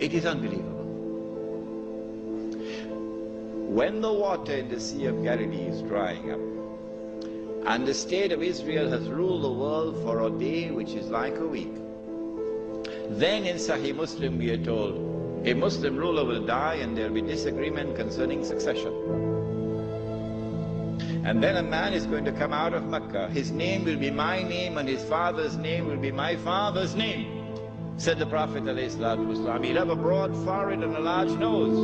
It is unbelievable. When the water in the Sea of Galilee is drying up, and the state of Israel has ruled the world for a day which is like a week, then in Sahih Muslim we are told a Muslim ruler will die and there will be disagreement concerning succession. And then a man is going to come out of Mecca. His name will be my name and his father's name will be my father's name, said the Prophet ﷺ. He'll have a broad forehead and a large nose,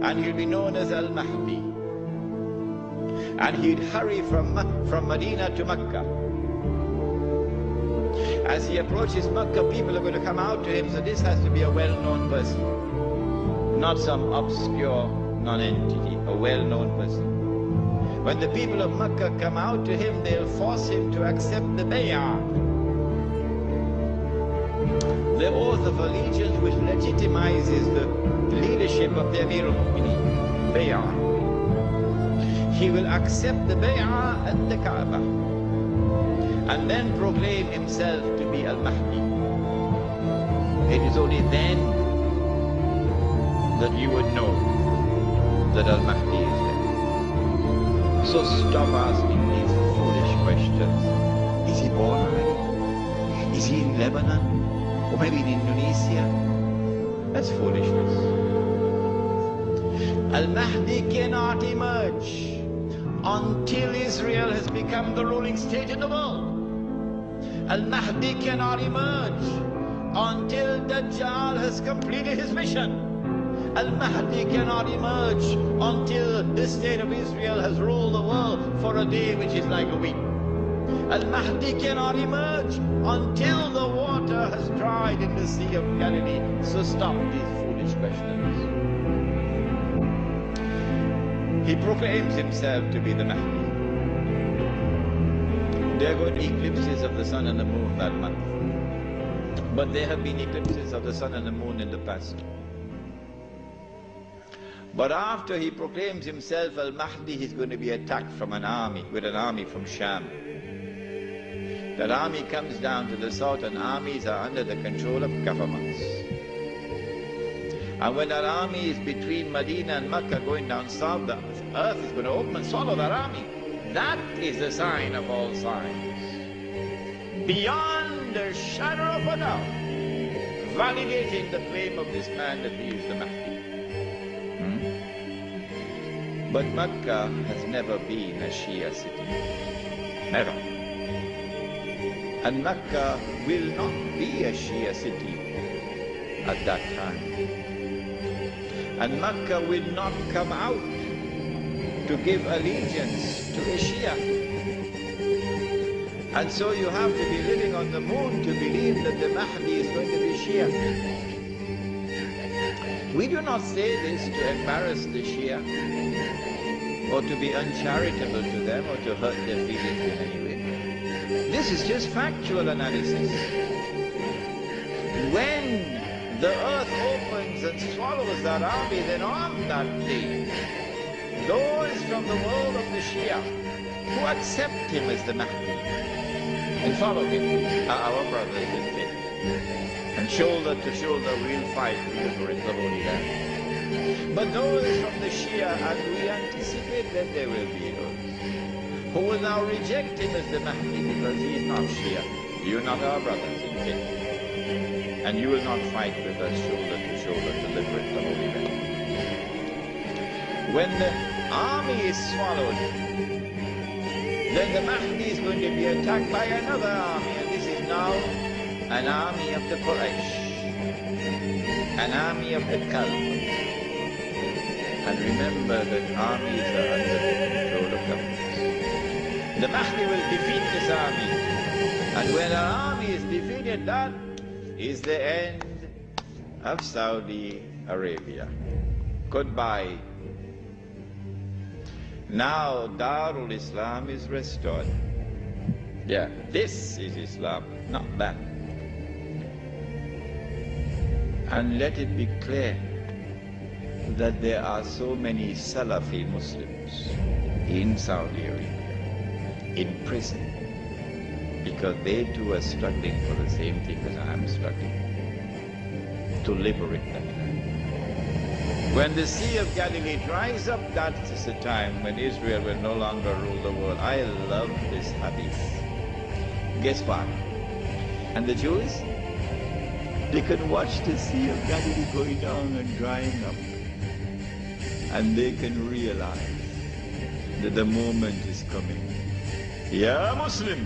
and he'll be known as Al-Mahdi. And he'd hurry from Medina to Mecca. As he approaches Mecca, people are going to come out to him, so this has to be a well-known person, not some obscure non-entity, a well-known person. When the people of Mecca come out to him, they'll force him to accept the bay'ah, the oath of allegiance which legitimizes the leadership of the Amir al-Mu'mineen, bay'ah. He will accept the bay'ah at the Kaaba and then proclaim himself to be Al-Mahdi. It is only then that you would know that Al-Mahdi is there. So stop asking these foolish questions. Is he born already? Is he in Lebanon? Or maybe in Indonesia? That's foolishness. Al-Mahdi cannot emerge until Israel has become the ruling state in the world. Al-Mahdi cannot emerge until Dajjal has completed his mission. Al-Mahdi cannot emerge until the state of Israel has ruled the world for a day which is like a week. Al-Mahdi cannot emerge until the water has dried in the Sea of Galilee. So stop these foolish questions. He proclaims himself to be the Mahdi. There are going to be eclipses of the sun and the moon that month. But there have been eclipses of the sun and the moon in the past. But after he proclaims himself Al-Mahdi, he's going to be attacked from an army, with an army from Sham. That army comes down to the south, and armies are under the control of governments. And when that army is between Medina and Mecca going down south, the earth is going to open and swallow that army. That is the sign of all signs. Beyond a shadow of a doubt, validating the claim of this man that he is the Mahdi. But Mecca has never been a Shia city. Never. And Mecca will not be a Shia city at that time. And Mecca will not come out to give allegiance to a Shia. And so you have to be living on the moon to believe that the Mahdi is going to be Shia. We do not say this to embarrass the Shia, or to be uncharitable to them, or to hurt their feelings in any way. This is just factual analysis. When the earth opens and swallows that army, then on that day, those from the world of the Shia who accept him as the Mahdi and follow him are our brothers in faith. And shoulder to shoulder we'll fight to liberate the Holy Land. But those from the Shia, and we anticipate that there will be those who will now reject him as the Mahdi because he is not Shia. You are not our brothers in faith. And you will not fight with us shoulder to shoulder to liberate the Holy Land. When the army is swallowed, then the Mahdi is going to be attacked by another army, and this is now an army of the Quraysh, an army of the Kalb. And remember that armies are under the control of governments. The Mahdi will defeat this army, and when an army is defeated, that is the end of Saudi Arabia. Goodbye. Now Darul Islam is restored. Yeah, this is Islam, not that. And let it be clear that there are so many Salafi Muslims in Saudi Arabia, in prison, because they too are struggling for the same thing as I am struggling, to liberate them. When the Sea of Galilee dries up, that is the time when Israel will no longer rule the world. I love this hadith. Guess what? And the Jews, they can watch the Sea of Galilee going down and drying up. And they can realize that the moment is coming. Ya Muslim,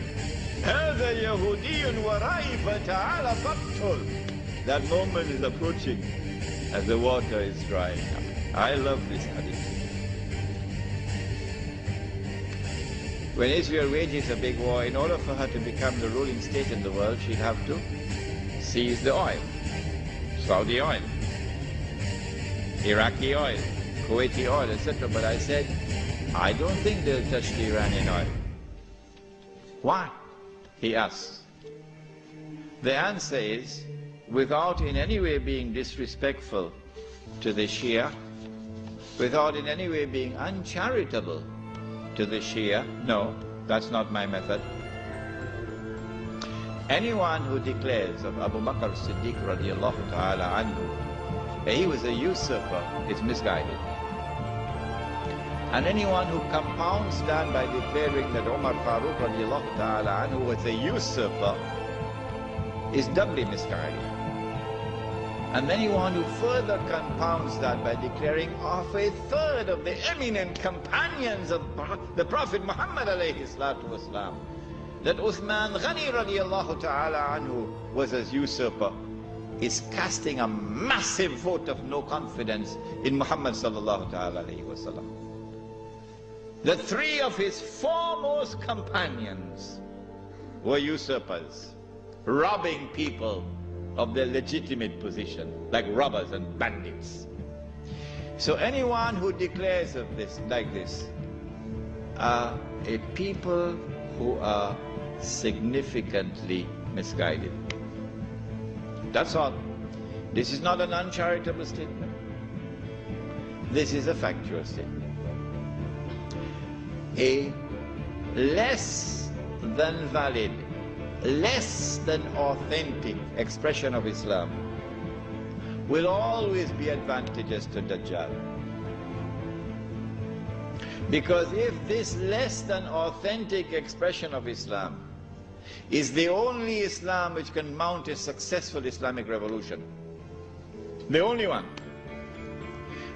هذا يهودي ورائي فتعال فاقتل. That moment is approaching as the water is drying up. I love this hadith. When Israel wages a big war, in order for her to become the ruling state in the world, she'd have to seize the oil. Saudi oil, Iraqi oil, Kuwaiti oil, etc. But I said, I don't think they'll touch the Iranian oil. Why? He asked. The answer is, without in any way being disrespectful to the Shia, without in any way being uncharitable to the Shia, no, that's not my method. Anyone who declares of Abu Bakr as-Siddiq radiallahu ta'ala anhu that he was a usurper is misguided. And anyone who compounds that by declaring that Umar Farooq radiallahu ta'ala anhu was a usurper is doubly misguided. And anyone who further compounds that by declaring of a third of the eminent companions of the Prophet Muhammad alayhi salatu wasalam, that Uthman Ghani radiallahu ta'ala anhu was a usurper, is casting a massive vote of no confidence in Muhammad sallallahu ta'ala alayhi wasallam. The three of his foremost companions were usurpers, robbing people of their legitimate position, like robbers and bandits. So anyone who declares of this like this are a people who are significantly misguided. That's all. This is not an uncharitable statement. This is a factual statement. A less than valid, less than authentic expression of Islam will always be advantageous to Dajjal. Because if this less than authentic expression of Islam is the only Islam which can mount a successful Islamic revolution, the only one,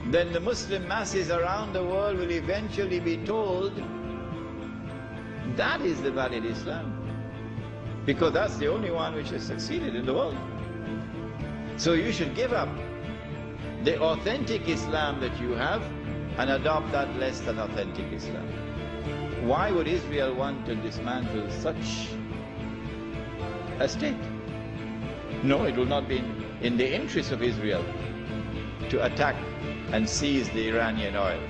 then the Muslim masses around the world will eventually be told that is the valid Islam, because that's the only one which has succeeded in the world. So you should give up the authentic Islam that you have and adopt that less than authentic Islam. Why would Israel want to dismantle such a state? No, it will not be in the interest of Israel to attack and seize the Iranian oil.